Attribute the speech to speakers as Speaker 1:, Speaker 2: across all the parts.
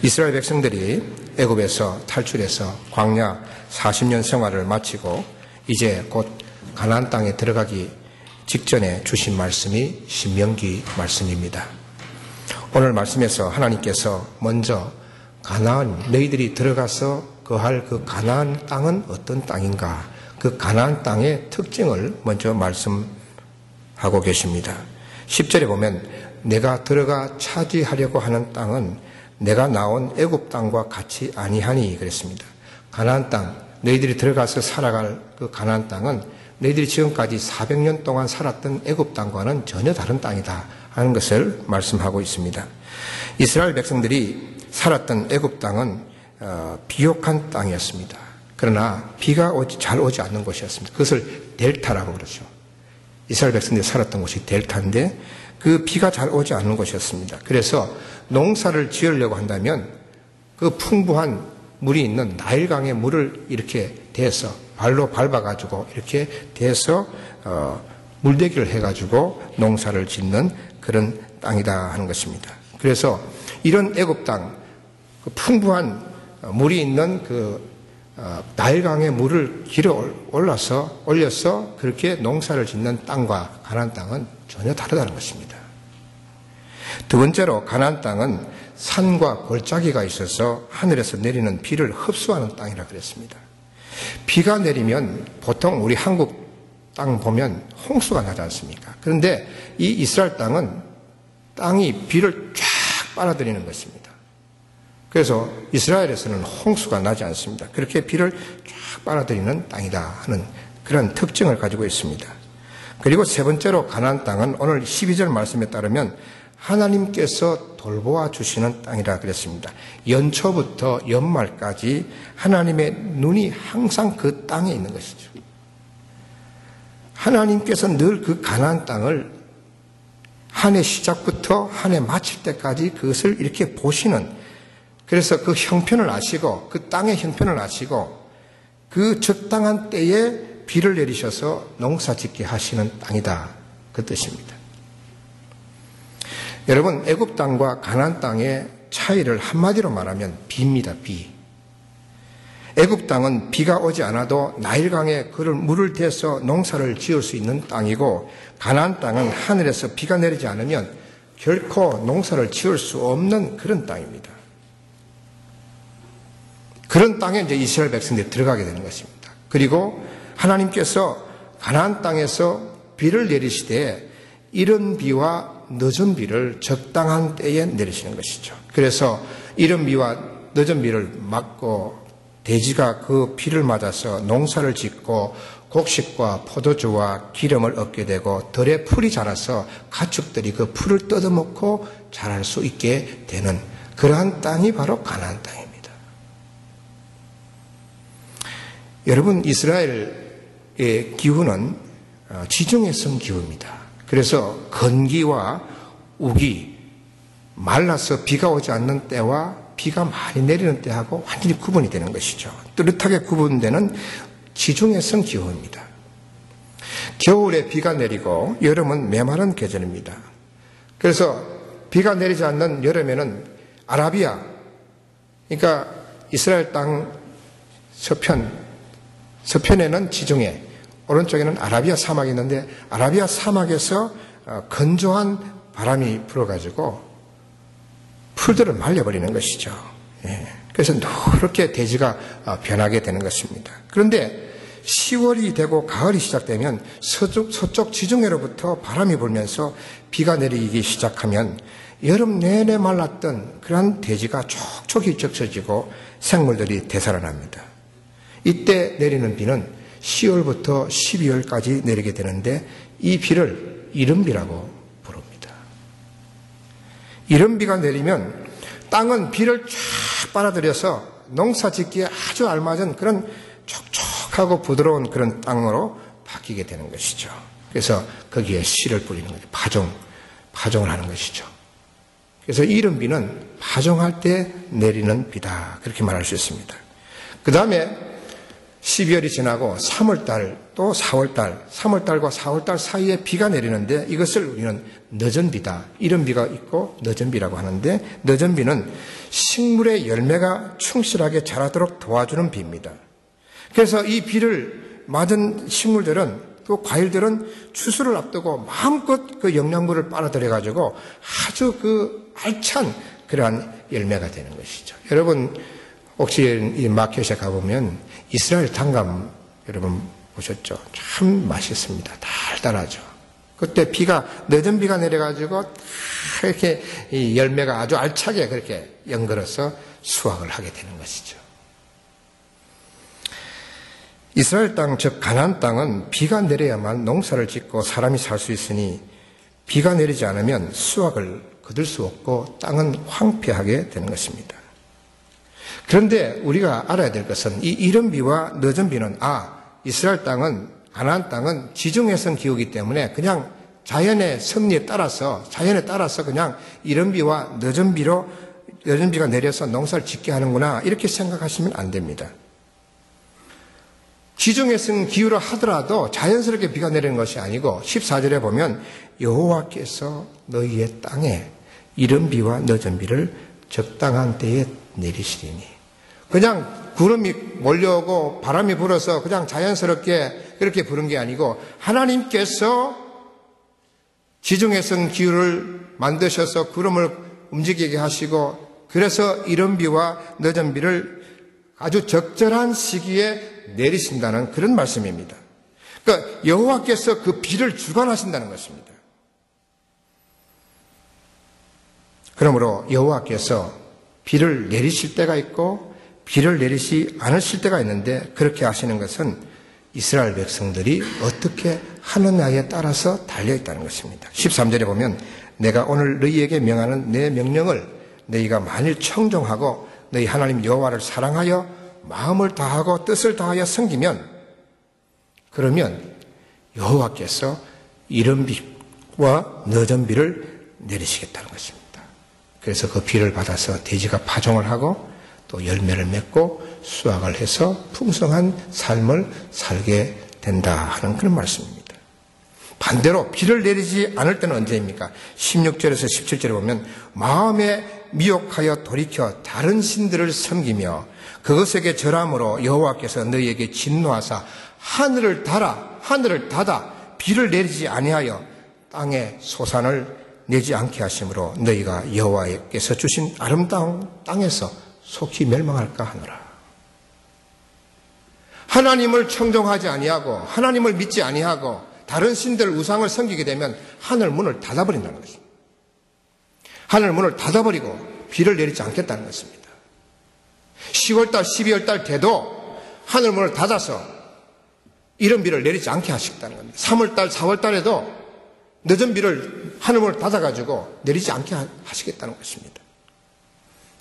Speaker 1: 이스라엘 백성들이 애굽에서 탈출해서 광야 40년 생활을 마치고 이제 곧 가나안 땅에 들어가기 직전에 주신 말씀이 신명기 말씀입니다. 오늘 말씀에서 하나님께서 먼저 가나안, 너희들이 들어가서 거할 그 가나안 땅은 어떤 땅인가, 그 가나안 땅의 특징을 먼저 말씀하고 계십니다. 10절에 보면 내가 들어가 차지하려고 하는 땅은 내가 나온 애굽 땅과 같이 아니하니 그랬습니다. 가나안 땅, 너희들이 들어가서 살아갈 그 가나안 땅은 너희들이 지금까지 400년 동안 살았던 애굽 땅과는 전혀 다른 땅이다 하는 것을 말씀하고 있습니다. 이스라엘 백성들이 살았던 애굽 땅은 비옥한 땅이었습니다. 그러나 비가 잘 오지 않는 곳이었습니다. 그것을 델타라고 그러죠. 이스라엘 백성들이 살았던 곳이 델타인데 그 비가 잘 오지 않는 곳이었습니다. 그래서 농사를 지으려고 한다면 그 풍부한 물이 있는 나일강의 물을 이렇게 대서 발로 밟아가지고 이렇게 대서 물대기를 해가지고 농사를 짓는 그런 땅이다 하는 것입니다. 그래서 이런 애굽 땅, 그 풍부한 물이 있는 그 나일강의 물을 길어 올려서 그렇게 농사를 짓는 땅과 가나안 땅은 전혀 다르다는 것입니다. 두 번째로 가나안 땅은 산과 골짜기가 있어서 하늘에서 내리는 비를 흡수하는 땅이라 그랬습니다. 비가 내리면 보통 우리 한국 땅 보면 홍수가 나지 않습니까? 그런데 이 이스라엘 땅은 땅이 비를 쫙 빨아들이는 것입니다. 그래서 이스라엘에서는 홍수가 나지 않습니다. 그렇게 비를 쫙 빨아들이는 땅이다 하는 그런 특징을 가지고 있습니다. 그리고 세 번째로 가나안 땅은 오늘 12절 말씀에 따르면 하나님께서 돌보아 주시는 땅이라 그랬습니다. 연초부터 연말까지 하나님의 눈이 항상 그 땅에 있는 것이죠. 하나님께서 늘 그 가나안 땅을 한 해 시작부터 한 해 마칠 때까지 그것을 이렇게 보시는, 그래서 그 형편을 아시고 그 땅의 형편을 아시고 그 적당한 때에 비를 내리셔서 농사 짓게 하시는 땅이다 그 뜻입니다. 여러분, 애굽 땅과 가나안 땅의 차이를 한마디로 말하면 비입니다. 비. 애굽 땅은 비가 오지 않아도 나일강에 그를 물을 대서 농사를 지을 수 있는 땅이고, 가나안 땅은 하늘에서 비가 내리지 않으면 결코 농사를 지을 수 없는 그런 땅입니다. 그런 땅에 이제 이스라엘 백성들이 들어가게 되는 것입니다. 그리고 하나님께서 가나안 땅에서 비를 내리시되 이른 비와 늦은 비를 적당한 때에 내리시는 것이죠. 그래서 이른 비와 늦은 비를 막고 돼지가 그 비를 맞아서 농사를 짓고 곡식과 포도주와 기름을 얻게 되고 들에 풀이 자라서 가축들이 그 풀을 뜯어먹고 자랄 수 있게 되는 그러한 땅이 바로 가나안 땅입니다. 여러분, 이스라엘의 기후는 지중해성 기후입니다. 그래서 건기와 우기, 말라서 비가 오지 않는 때와 비가 많이 내리는 때하고 완전히 구분이 되는 것이죠. 뚜렷하게 구분되는 지중해성 기후입니다. 겨울에 비가 내리고 여름은 메마른 계절입니다. 그래서 비가 내리지 않는 여름에는 아라비아, 그러니까 이스라엘 땅 서편에는 지중해, 오른쪽에는 아라비아 사막이 있는데 아라비아 사막에서 건조한 바람이 불어가지고 풀들을 말려버리는 것이죠. 그래서 노랗게 대지가 변하게 되는 것입니다. 그런데 10월이 되고 가을이 시작되면 서쪽 지중해로부터 바람이 불면서 비가 내리기 시작하면 여름 내내 말랐던 그런 대지가 촉촉이 적셔지고 생물들이 되살아납니다. 이때 내리는 비는 10월부터 12월까지 내리게 되는데 이 비를 이른비라고 부릅니다. 이른비가 내리면 땅은 비를 쫙 빨아들여서 농사 짓기에 아주 알맞은 그런 촉촉하고 부드러운 그런 땅으로 바뀌게 되는 것이죠. 그래서 거기에 씨를 뿌리는 거죠. 파종을 하는 것이죠. 그래서 이른비는 파종할 때 내리는 비다, 그렇게 말할 수 있습니다. 그 다음에 12월이 지나고 3월달 또 4월달, 3월달과 4월달 사이에 비가 내리는데 이것을 우리는 늦은비다. 이런 비가 있고 늦은비라고 하는데 늦은비는 식물의 열매가 충실하게 자라도록 도와주는 비입니다. 그래서 이 비를 맞은 식물들은 또 과일들은 추수를 앞두고 마음껏 그 영양분을 빨아들여가지고 아주 그 알찬 그러한 열매가 되는 것이죠. 여러분 혹시 이 마켓에 가보면 이스라엘 단감 여러분 보셨죠? 참 맛있습니다. 달달하죠. 그때 비가 늦은 비가 내려가지고 이렇게 이 열매가 아주 알차게 그렇게 연걸어서 수확을 하게 되는 것이죠. 이스라엘 땅, 즉 가나안 땅은 비가 내려야만 농사를 짓고 사람이 살 수 있으니 비가 내리지 않으면 수확을 거둘 수 없고 땅은 황폐하게 되는 것입니다. 그런데 우리가 알아야 될 것은 이 이른 비와 늦은 비는 이스라엘 땅은 가나안 땅은 지중해성 기후이기 때문에 그냥 자연의 섭리에 따라서 그냥 이른 비와 늦은 비가 내려서 농사를 짓게 하는구나 이렇게 생각하시면 안 됩니다. 지중해성 기후로 하더라도 자연스럽게 비가 내리는 것이 아니고 14절에 보면 여호와께서 너희의 땅에 이른 비와 늦은 비를 적당한 때에 내리시리니 그냥 구름이 몰려오고 바람이 불어서 그냥 자연스럽게 그렇게 부른 게 아니고 하나님께서 지중해성 기후를 만드셔서 구름을 움직이게 하시고 그래서 이른 비와 늦은 비를 아주 적절한 시기에 내리신다는 그런 말씀입니다. 그러니까 여호와께서 그 비를 주관하신다는 것입니다. 그러므로 여호와께서 비를 내리실 때가 있고 비를 내리시 않으실 때가 있는데 그렇게 하시는 것은 이스라엘 백성들이 어떻게 하느냐에 따라서 달려있다는 것입니다. 13절에 보면 내가 오늘 너희에게 명하는 내 명령을 너희가 만일 청종하고 너희 하나님 여호와를 사랑하여 마음을 다하고 뜻을 다하여 섬기면 그러면 여호와께서 이른 비와 늦은 비를 내리시겠다는 것입니다. 그래서 그 비를 받아서 돼지가 파종을 하고 또 열매를 맺고 수확을 해서 풍성한 삶을 살게 된다 하는 그런 말씀입니다. 반대로 비를 내리지 않을 때는 언제입니까? 16절에서 17절에 보면 마음에 미혹하여 돌이켜 다른 신들을 섬기며 그것에게 절함으로 여호와께서 너희에게 진노하사 하늘을 닫아 비를 내리지 아니하여 땅에 소산을 내지 않게 하심으로 너희가 여호와께서 주신 아름다운 땅에서 속히 멸망할까 하노라. 하나님을 청종하지 아니하고 하나님을 믿지 아니하고 다른 신들 우상을 섬기게 되면 하늘 문을 닫아버린다는 것입니다. 하늘 문을 닫아버리고 비를 내리지 않겠다는 것입니다. 10월달, 12월달 돼도 하늘 문을 닫아서 이른 비를 내리지 않게 하시겠다는 겁니다. 3월달, 4월달에도 늦은 비를 하늘 문을 닫아가지고 내리지 않게 하시겠다는 것입니다.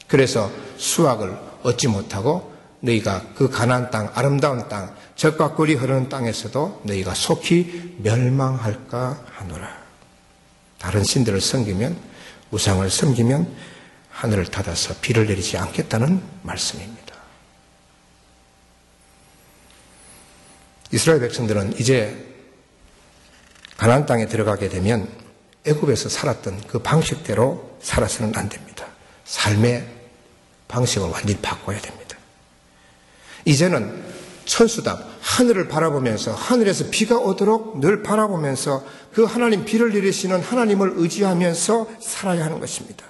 Speaker 1: 그래서 수확을 얻지 못하고 너희가 그 가나안 땅, 아름다운 땅, 젖과 꿀이 흐르는 땅에서도 너희가 속히 멸망할까 하노라. 다른 신들을 섬기면, 우상을 섬기면 하늘을 닫아서 비를 내리지 않겠다는 말씀입니다. 이스라엘 백성들은 이제 가나안 땅에 들어가게 되면 애굽에서 살았던 그 방식대로 살아서는 안 됩니다. 삶의 방식을 완전히 바꿔야 됩니다. 이제는 천수답 하늘을 바라보면서 하늘에서 비가 오도록 늘 바라보면서 그 하나님 비를 내리시는 하나님을 의지하면서 살아야 하는 것입니다.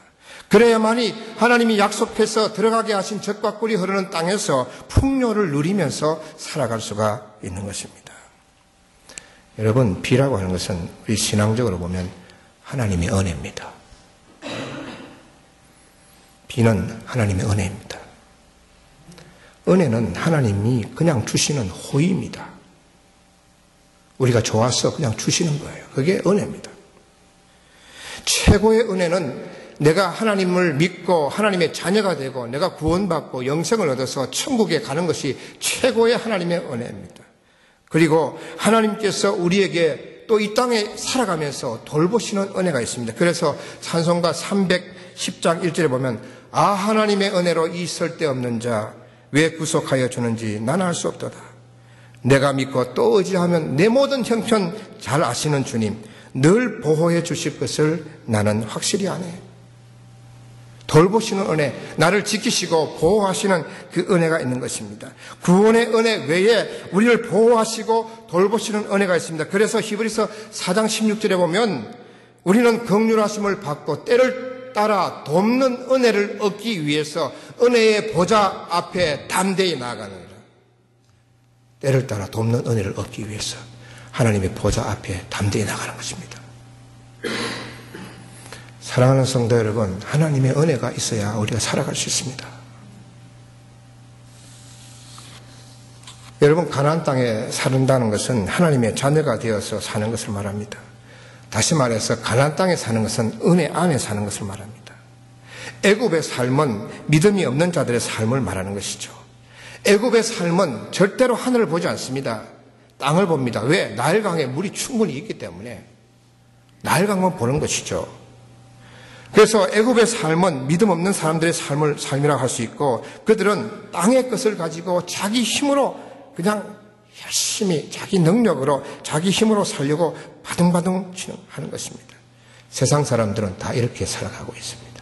Speaker 1: 그래야만이 하나님이 약속해서 들어가게 하신 젖과 꿀이 흐르는 땅에서 풍요를 누리면서 살아갈 수가 있는 것입니다. 여러분, 비라고 하는 것은 우리 신앙적으로 보면 하나님의 은혜입니다. 비는 하나님의 은혜입니다. 은혜는 하나님이 그냥 주시는 호의입니다. 우리가 좋아서 그냥 주시는 거예요. 그게 은혜입니다. 최고의 은혜는 내가 하나님을 믿고 하나님의 자녀가 되고 내가 구원받고 영생을 얻어서 천국에 가는 것이 최고의 하나님의 은혜입니다. 그리고 하나님께서 우리에게 또 이 땅에 살아가면서 돌보시는 은혜가 있습니다. 그래서 찬송가 310장 1절에 보면 하나님의 은혜로 이 쓸데없는 자 왜 구속하여 주는지 나는 알 수 없도다. 내가 믿고 또 의지하면 내 모든 형편 잘 아시는 주님, 늘 보호해 주실 것을 나는 확실히 아네. 돌보시는 은혜, 나를 지키시고 보호하시는 그 은혜가 있는 것입니다. 구원의 은혜 외에 우리를 보호하시고 돌보시는 은혜가 있습니다. 그래서 히브리서 4장 16절에 보면 우리는 긍휼하심을 받고 때를 따라 돕는 은혜를 얻기 위해서 은혜의 보좌 앞에 담대히 나아가느니라. 때를 따라 돕는 은혜를 얻기 위해서 하나님의 보좌 앞에 담대히 나가는 것입니다. 사랑하는 성도 여러분, 하나님의 은혜가 있어야 우리가 살아갈 수 있습니다. 여러분, 가나안 땅에 사는다는 것은 하나님의 자녀가 되어서 사는 것을 말합니다. 다시 말해서 가나안 땅에 사는 것은 은혜 안에 사는 것을 말합니다. 애굽의 삶은 믿음이 없는 자들의 삶을 말하는 것이죠. 애굽의 삶은 절대로 하늘을 보지 않습니다. 땅을 봅니다. 왜? 나일강에 물이 충분히 있기 때문에 나일강만 보는 것이죠. 그래서 애굽의 삶은 믿음 없는 사람들의 삶이라고 할 수 있고, 그들은 땅의 것을 가지고 자기 힘으로 그냥 열심히 자기 능력으로 자기 힘으로 살려고 바둥바둥 하는 것입니다. 세상 사람들은 다 이렇게 살아가고 있습니다.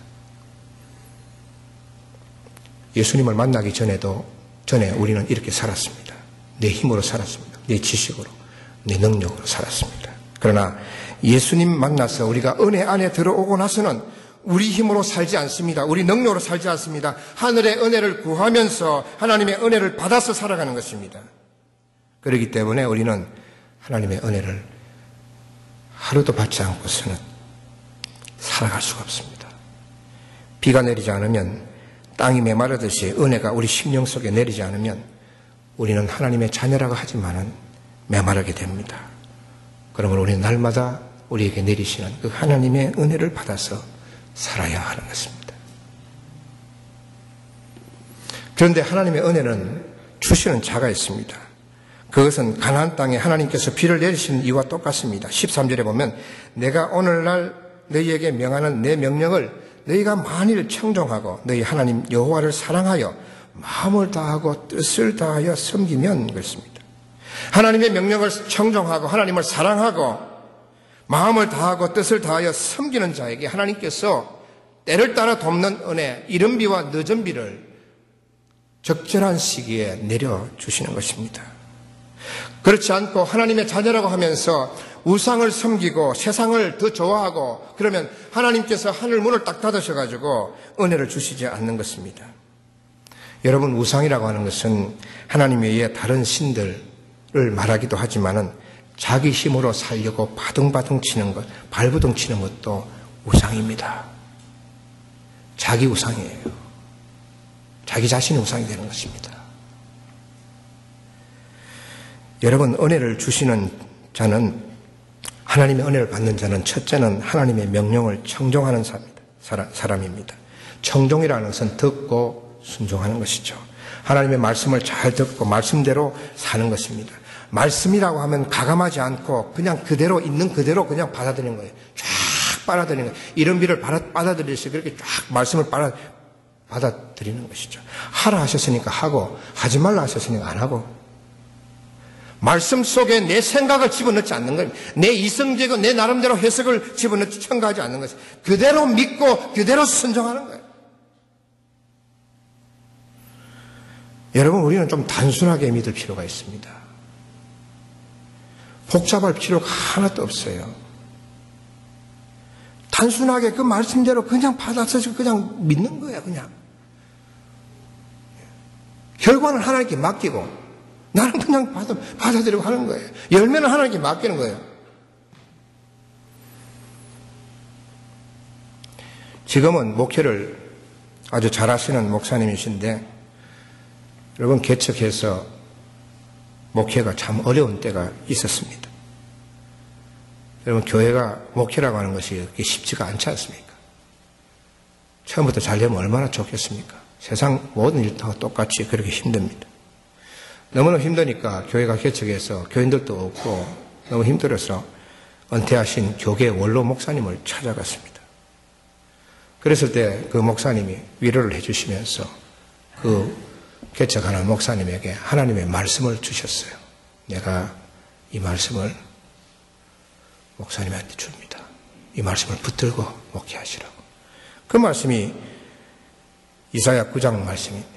Speaker 1: 예수님을 만나기 전에 우리는 이렇게 살았습니다. 내 힘으로 살았습니다. 내 지식으로, 내 능력으로 살았습니다. 그러나 예수님 만나서 우리가 은혜 안에 들어오고 나서는 우리 힘으로 살지 않습니다. 우리 능력으로 살지 않습니다. 하늘의 은혜를 구하면서 하나님의 은혜를 받아서 살아가는 것입니다. 그렇기 때문에 우리는 하나님의 은혜를 하루도 받지 않고서는 살아갈 수가 없습니다. 비가 내리지 않으면, 땅이 메마르듯이 은혜가 우리 심령 속에 내리지 않으면 우리는 하나님의 자녀라고 하지만은 메마르게 됩니다. 그러므로 우리는 날마다 우리에게 내리시는 그 하나님의 은혜를 받아서 살아야 하는 것입니다. 그런데 하나님의 은혜는 주시는 자가 있습니다. 그것은 가나안 땅에 하나님께서 비를 내리시는 이와 똑같습니다. 13절에 보면 내가 오늘날 너희에게 명하는 내 명령을 너희가 만일 청종하고 너희 하나님 여호와를 사랑하여 마음을 다하고 뜻을 다하여 섬기면 그렇습니다. 하나님의 명령을 청종하고 하나님을 사랑하고 마음을 다하고 뜻을 다하여 섬기는 자에게 하나님께서 때를 따라 돕는 은혜, 이른 비와 늦은 비를 적절한 시기에 내려주시는 것입니다. 그렇지 않고 하나님의 자녀라고 하면서 우상을 섬기고 세상을 더 좋아하고 그러면 하나님께서 하늘 문을 딱 닫으셔가지고 은혜를 주시지 않는 것입니다. 여러분, 우상이라고 하는 것은 하나님 외에 다른 신들을 말하기도 하지만은 자기 힘으로 살려고 바둥바둥 치는 것, 발버둥 치는 것도 우상입니다. 자기 우상이에요. 자기 자신이 우상이 되는 것입니다. 여러분, 은혜를 주시는 자는, 하나님의 은혜를 받는 자는 첫째는 하나님의 명령을 청종하는 사람입니다. 청종이라는 것은 듣고 순종하는 것이죠. 하나님의 말씀을 잘 듣고 말씀대로 사는 것입니다. 말씀이라고 하면 가감하지 않고 그냥 그대로 있는 그대로 그냥 받아들이는 거예요. 쫙 빨아들이는 거예요. 이런 비를 받아들이듯이 그렇게 쫙 말씀을 받아들이는 것이죠. 하라 하셨으니까 하고, 하지 말라 하셨으니까 안 하고, 말씀 속에 내 생각을 집어넣지 않는 거예요. 내 이성적이고 내 나름대로 해석을 집어넣지 첨가하지 않는 것이에요. 그대로 믿고 그대로 순종하는 거예요. 여러분, 우리는 좀 단순하게 믿을 필요가 있습니다. 복잡할 필요가 하나도 없어요. 단순하게 그 말씀대로 그냥 받아서 그냥 믿는 거예요, 그냥. 결과는 하나님께 맡기고, 나는 그냥 받아들이고 하는 거예요. 열매는 하나님께 맡기는 거예요. 지금은 목회를 아주 잘하시는 목사님이신데, 여러분, 개척해서 목회가 참 어려운 때가 있었습니다. 여러분, 교회가 목회라고 하는 것이 그렇게 쉽지가 않지 않습니까? 처음부터 잘 되면 얼마나 좋겠습니까? 세상 모든 일 다 똑같이 그렇게 힘듭니다. 너무나 힘드니까 교회가 개척해서 교인들도 없고 너무 힘들어서 은퇴하신 교계 원로 목사님을 찾아갔습니다. 그랬을 때 그 목사님이 위로를 해주시면서 그 개척하는 목사님에게 하나님의 말씀을 주셨어요. 내가 이 말씀을 목사님한테 줍니다. 이 말씀을 붙들고 목회하시라고. 그 말씀이 이사야 9장 말씀입니다.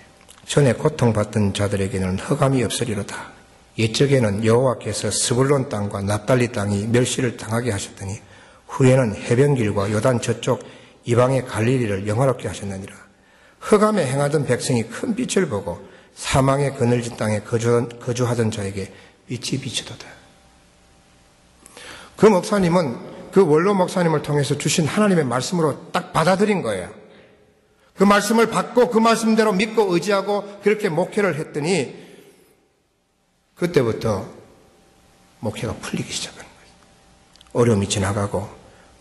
Speaker 1: 전에 고통받던 자들에게는 흑암이 없으리로다. 옛적에는 여호와께서 스불론 땅과 납달리 땅이 멸시를 당하게 하셨더니 후에는 해변길과 요단 저쪽 이방의 갈릴리를 영화롭게 하셨느니라. 흑암에 행하던 백성이 큰 빛을 보고 사망의 그늘진 땅에 거주하던 자에게 빛이 비치도다. 그 목사님은 그 원로 목사님을 통해서 주신 하나님의 말씀으로 딱 받아들인 거예요. 그 말씀을 받고 그 말씀대로 믿고 의지하고 그렇게 목회를 했더니 그때부터 목회가 풀리기 시작하는 거예요. 어려움이 지나가고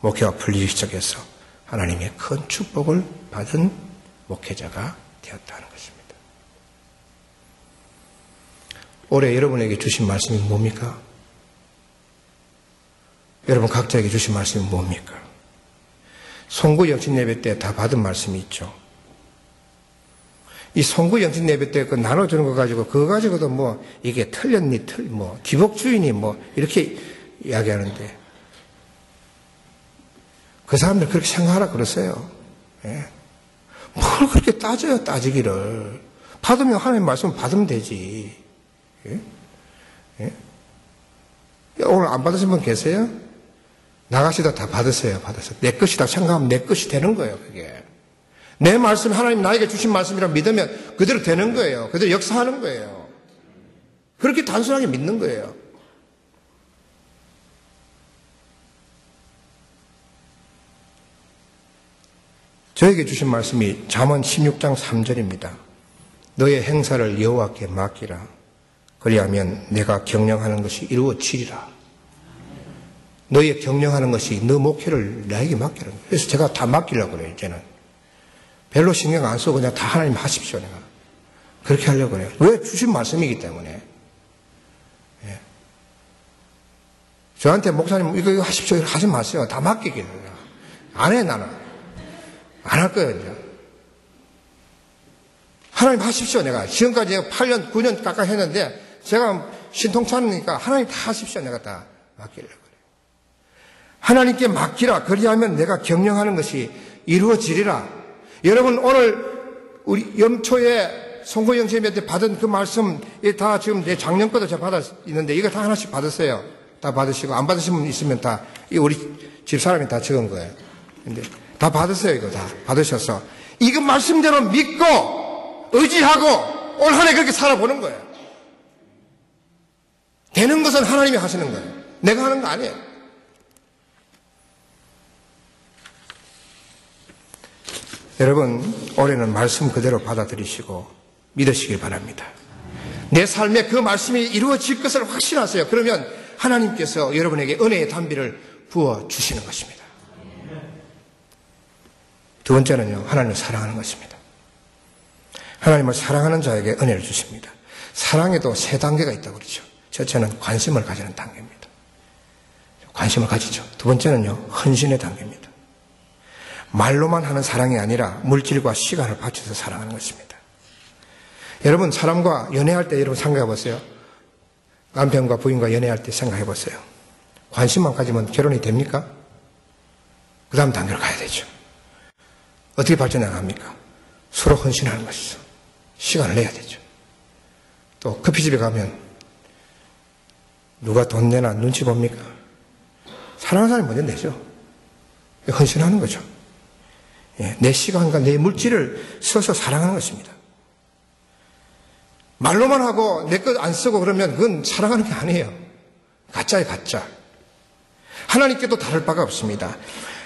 Speaker 1: 목회가 풀리기 시작해서 하나님의 큰 축복을 받은 목회자가 되었다는 것입니다. 올해 여러분에게 주신 말씀이 뭡니까? 여러분 각자에게 주신 말씀이 뭡니까? 송구 영신 예배 때 다 받은 말씀이 있죠. 이 송구 영신 예배 때 그 나눠주는 거 가지고 그거 가지고도 뭐 이게 틀렸니 뭐 기복주의니 뭐 이렇게 이야기하는데 그 사람들 그렇게 생각하라 그러세요. 예. 뭘 그렇게 따져요, 따지기를. 받으면 하나님 말씀 받으면 되지. 예? 예? 오늘 안 받으신 분 계세요? 나가시다 다 받으세요, 받으세요. 내 것이다 생각하면 내 것이 되는 거예요, 그게. 내 말씀, 하나님 나에게 주신 말씀이라고 믿으면 그대로 되는 거예요. 그대로 역사하는 거예요. 그렇게 단순하게 믿는 거예요. 저에게 주신 말씀이 잠언 16장 3절입니다. 너의 행사를 여호와께 맡기라. 그리하면 내가 경영하는 것이 이루어지리라. 너의 경영하는 것이 너 목회를 나에게 맡기라. 그래서 제가 다 맡기려고 그래요, 이제는. 별로 신경 안 쓰고 그냥 다 하나님 하십시오, 내가. 그렇게 하려고 그래요. 왜? 주신 말씀이기 때문에. 예. 저한테 목사님 이거 하십시오, 하지 마세요. 다 맡기기를. 안 해, 나는. 안 할 거예요, 이제. 하나님 하십시오, 내가. 지금까지 8년, 9년 가까이 했는데, 제가 신통찮으니까 하나님 다 하십시오, 내가 다 맡기려고 그래요. 하나님께 맡기라. 그리하면 내가 경영하는 것이 이루어지리라. 여러분, 오늘 우리 연초에 송구영신회 때 받은 그 말씀, 다 지금 내 작년 거도 제가 받았는데, 이거 다 하나씩 받으세요. 다 받으시고, 안 받으신 분 있으면 다, 우리 집 사람이 다 적은 거예요. 근데, 다 받으세요, 이거 다. 받으셔서. 이거 말씀대로 믿고, 의지하고, 올 한 해 그렇게 살아보는 거예요. 되는 것은 하나님이 하시는 거예요. 내가 하는 거 아니에요. 여러분, 올해는 말씀 그대로 받아들이시고, 믿으시길 바랍니다. 내 삶에 그 말씀이 이루어질 것을 확신하세요. 그러면 하나님께서 여러분에게 은혜의 단비를 부어주시는 것입니다. 두 번째는요, 하나님을 사랑하는 것입니다. 하나님을 사랑하는 자에게 은혜를 주십니다. 사랑에도 세 단계가 있다고 그러죠. 첫째는 관심을 가지는 단계입니다. 관심을 가지죠. 두 번째는요, 헌신의 단계입니다. 말로만 하는 사랑이 아니라 물질과 시간을 바쳐서 사랑하는 것입니다. 여러분, 사람과 연애할 때 여러분 생각해 보세요. 남편과 부인과 연애할 때 생각해 보세요. 관심만 가지면 결혼이 됩니까? 그 다음 단계로 가야 되죠. 어떻게 발전해 나갑니까? 서로 헌신하는 것이죠. 시간을 내야 되죠. 또 커피집에 가면 누가 돈 내나 눈치 봅니까? 사랑하는 사람이 먼저 내죠. 헌신하는 거죠. 내 시간과 내 물질을 써서 사랑하는 것입니다. 말로만 하고 내 것 안 쓰고 그러면 그건 사랑하는 게 아니에요. 가짜예요, 가짜. 하나님께도 다를 바가 없습니다.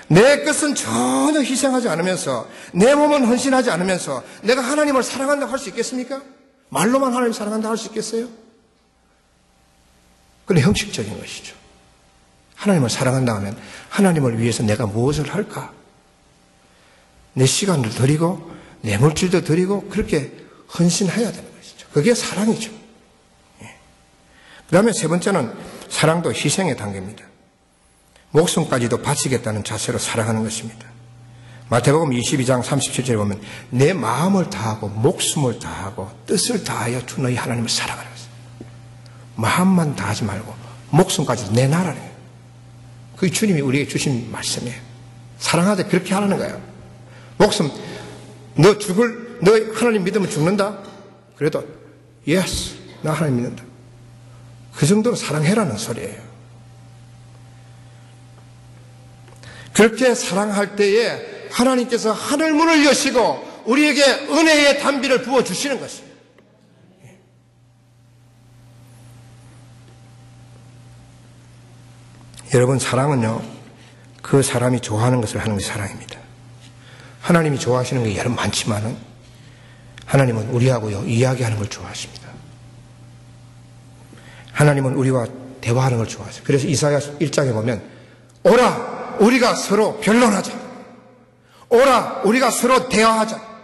Speaker 1: 내 것은 전혀 희생하지 않으면서 내 몸은 헌신하지 않으면서 내가 하나님을 사랑한다고 할 수 있겠습니까? 말로만 하나님을 사랑한다고 할 수 있겠어요? 그건 형식적인 것이죠. 하나님을 사랑한다 하면 하나님을 위해서 내가 무엇을 할까? 내 시간을 드리고 내 물질도 드리고 그렇게 헌신해야 되는 것이죠. 그게 사랑이죠. 그 다음에 세 번째는 사랑도 희생의 단계입니다. 목숨까지도 바치겠다는 자세로 사랑하는 것입니다. 마태복음 22장 37절에 보면 내 마음을 다하고 목숨을 다하고 뜻을 다하여 주 너희 하나님을 사랑하는 것입니다. 마음만 다하지 말고 목숨까지도 내놔라는 거예요. 그게 주님이 우리에게 주신 말씀이에요. 사랑하되 그렇게 하라는 거예요. 목숨, 너 하나님 믿으면 죽는다? 그래도 yes, 나 하나님 믿는다. 그 정도로 사랑해라는 소리예요. 그렇게 사랑할 때에 하나님께서 하늘문을 여시고 우리에게 은혜의 단비를 부어주시는 것이에요. 여러분, 사랑은요, 그 사람이 좋아하는 것을 하는 것이 사랑입니다. 하나님이 좋아하시는 게 여러 많지만은 하나님은 우리하고요 이야기하는 걸 좋아하십니다. 하나님은 우리와 대화하는 걸 좋아하세요. 그래서 이사야 1장에 보면 오라 우리가 서로 변론하자. 오라 우리가 서로 대화하자.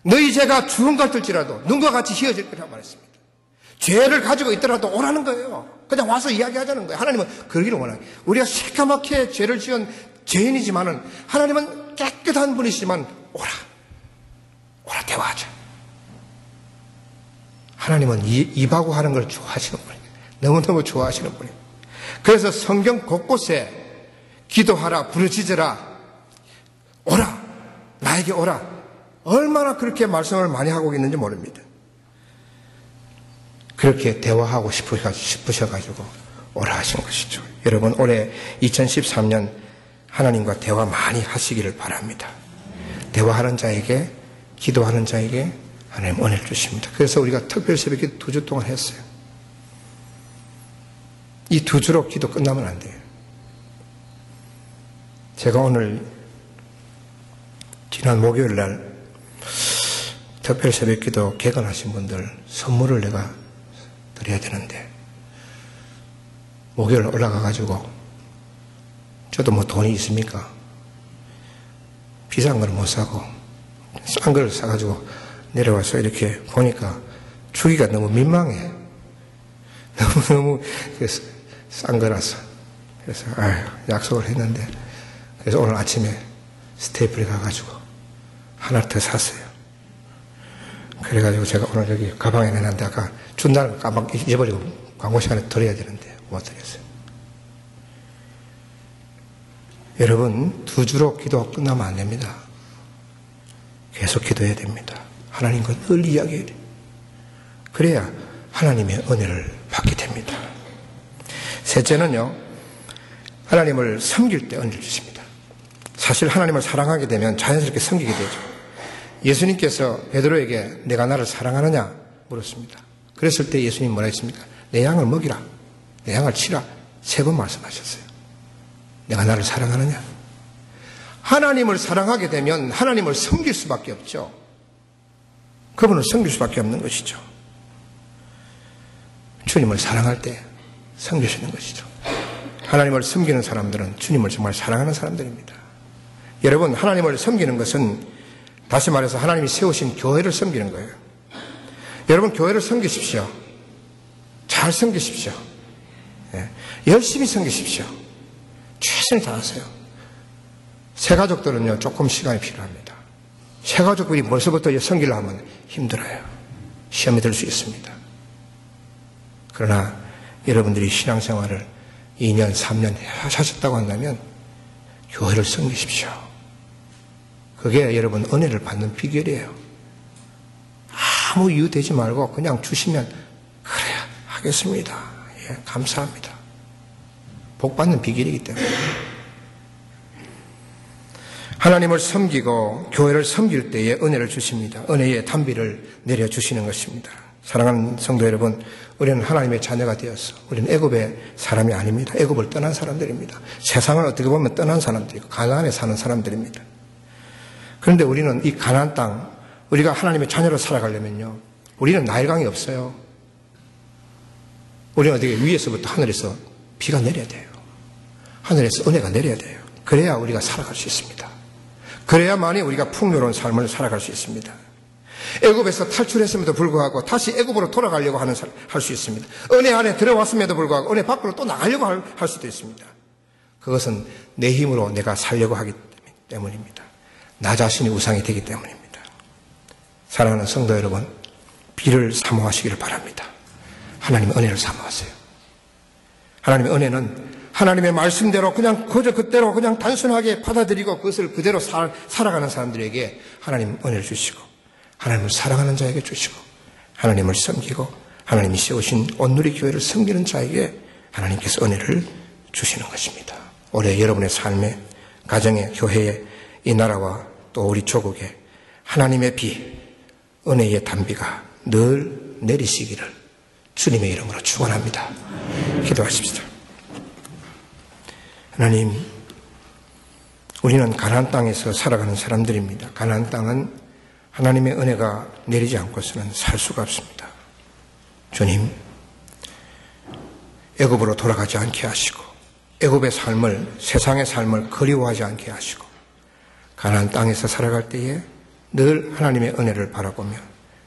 Speaker 1: 너희 죄가 주홍 같을지라도 눈과 같이 희어질 거라고 말했습니다. 죄를 가지고 있더라도 오라는 거예요. 그냥 와서 이야기하자는 거예요. 하나님은 그러기를 원해요. 우리가 새까맣게 죄를 지은 죄인이지만은 하나님은 깨끗한 분이시지만 오라 대화하자. 하나님은 입하고 하는 걸 좋아하시는 분이에요. 너무너무 좋아하시는 분이에요. 그래서 성경 곳곳에 기도하라, 부르짖으라, 오라, 나에게 오라. 얼마나 그렇게 말씀을 많이 하고 있는지 모릅니다. 그렇게 대화하고 싶으셔가지고 오라 하신 것이죠. 여러분, 올해 2013년 하나님과 대화 많이 하시기를 바랍니다. 대화하는 자에게, 기도하는 자에게 하나님 은혜를 주십니다. 그래서 우리가 특별 새벽기 2주 동안 했어요. 이 2주로 기도 끝나면 안 돼요. 제가 오늘 지난 목요일 날 특별 새벽기도 개관하신 분들 선물을 내가 드려야 되는데 목요일 올라가가지고 저도 뭐 돈이 있습니까? 비싼 걸 못 사고 싼 걸 사가지고 내려와서 이렇게 보니까 주기가 너무 민망해. 너무 싼 거라서. 그래서 약속을 했는데 그래서 오늘 아침에 스테이플에 가가지고 하나 더 샀어요. 그래가지고 제가 오늘 여기 가방에 내놨는데 아까 준다는 가방 잊어버리고 광고 시간에 드려야 되는데 못 드렸어요. 여러분, 2주로 기도가 끝나면 안 됩니다. 계속 기도해야 됩니다. 하나님과 늘 이야기해야 돼요. 그래야 하나님의 은혜를 받게 됩니다. 셋째는요, 하나님을 섬길 때 은혜를 주십니다. 사실 하나님을 사랑하게 되면 자연스럽게 섬기게 되죠. 예수님께서 베드로에게 내가 나를 사랑하느냐 물었습니다. 그랬을 때 예수님 뭐라 했습니까? 내 양을 먹이라, 내 양을 치라, 3번 말씀하셨어요. 내가 나를 사랑하느냐? 하나님을 사랑하게 되면 하나님을 섬길 수밖에 없죠. 그분을 섬길 수밖에 없는 것이죠. 주님을 사랑할 때 섬기시는 것이죠. 하나님을 섬기는 사람들은 주님을 정말 사랑하는 사람들입니다. 여러분, 하나님을 섬기는 것은 다시 말해서 하나님이 세우신 교회를 섬기는 거예요. 여러분, 교회를 섬기십시오. 잘 섬기십시오. 열심히 섬기십시오. 최선을 다하세요. 새가족들은요, 조금 시간이 필요합니다. 새가족들이 벌써부터 섬기려 하면 힘들어요. 시험에 들 수 있습니다. 그러나 여러분들이 신앙생활을 2년, 3년 하셨다고 한다면 교회를 섬기십시오. 그게 여러분 은혜를 받는 비결이에요. 아무 이유 되지 말고 그냥 주시면 그래야 하겠습니다. 예, 감사합니다. 복 받는 비결이기 때문에. 하나님을 섬기고 교회를 섬길 때에 은혜를 주십니다. 은혜의 단비를 내려주시는 것입니다. 사랑하는 성도 여러분, 우리는 하나님의 자녀가 되었어. 우리는 애굽의 사람이 아닙니다. 애굽을 떠난 사람들입니다. 세상을 어떻게 보면 떠난 사람들이고 가나안에 사는 사람들입니다. 그런데 우리는 이 가나안 땅, 우리가 하나님의 자녀로 살아가려면요, 우리는 나일강이 없어요. 우리는 어떻게 위에서부터 하늘에서 비가 내려야 돼요. 하늘에서 은혜가 내려야 돼요. 그래야 우리가 살아갈 수 있습니다. 그래야만이 우리가 풍요로운 삶을 살아갈 수 있습니다. 애굽에서 탈출했음에도 불구하고 다시 애굽으로 돌아가려고 할 수 있습니다. 은혜 안에 들어왔음에도 불구하고 은혜 밖으로 또 나가려고 할 수도 있습니다. 그것은 내 힘으로 내가 살려고 하기 때문입니다. 나 자신이 우상이 되기 때문입니다. 사랑하는 성도 여러분, 비를 사모하시기를 바랍니다. 하나님의 은혜를 삼아왔어요. 하나님의 은혜는 하나님의 말씀대로 그냥 그저 그대로 그냥 단순하게 받아들이고 그것을 그대로 살아가는 사람들에게 하나님 은혜를 주시고 하나님을 사랑하는 자에게 주시고 하나님을 섬기고 하나님이 세우신 온누리 교회를 섬기는 자에게 하나님께서 은혜를 주시는 것입니다. 올해 여러분의 삶에, 가정에, 교회에, 이 나라와 또 우리 조국에 하나님의 비, 은혜의 단비가 늘 내리시기를 주님의 이름으로 축원합니다. 기도하십시다. 하나님, 우리는 가나안 땅에서 살아가는 사람들입니다. 가나안 땅은 하나님의 은혜가 내리지 않고서는 살 수가 없습니다. 주님, 애굽으로 돌아가지 않게 하시고 애굽의 삶을, 세상의 삶을 그리워하지 않게 하시고 가나안 땅에서 살아갈 때에 늘 하나님의 은혜를 바라보며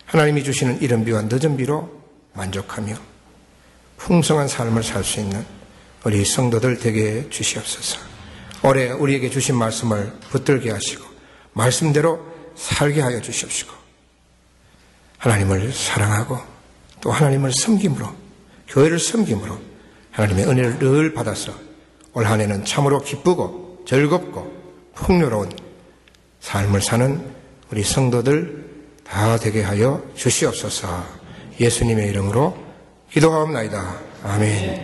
Speaker 1: 하나님이 주시는 이른 비와 늦은 비로 만족하며 풍성한 삶을 살 수 있는 우리 성도들 되게 해 주시옵소서. 올해 우리에게 주신 말씀을 붙들게 하시고 말씀대로 살게 하여 주시옵시고 하나님을 사랑하고 또 하나님을 섬김으로 교회를 섬김으로 하나님의 은혜를 늘 받아서 올 한 해는 참으로 기쁘고 즐겁고 풍요로운 삶을 사는 우리 성도들 다 되게 하여 주시옵소서. 예수님의 이름으로 기도하옵나이다. 아멘.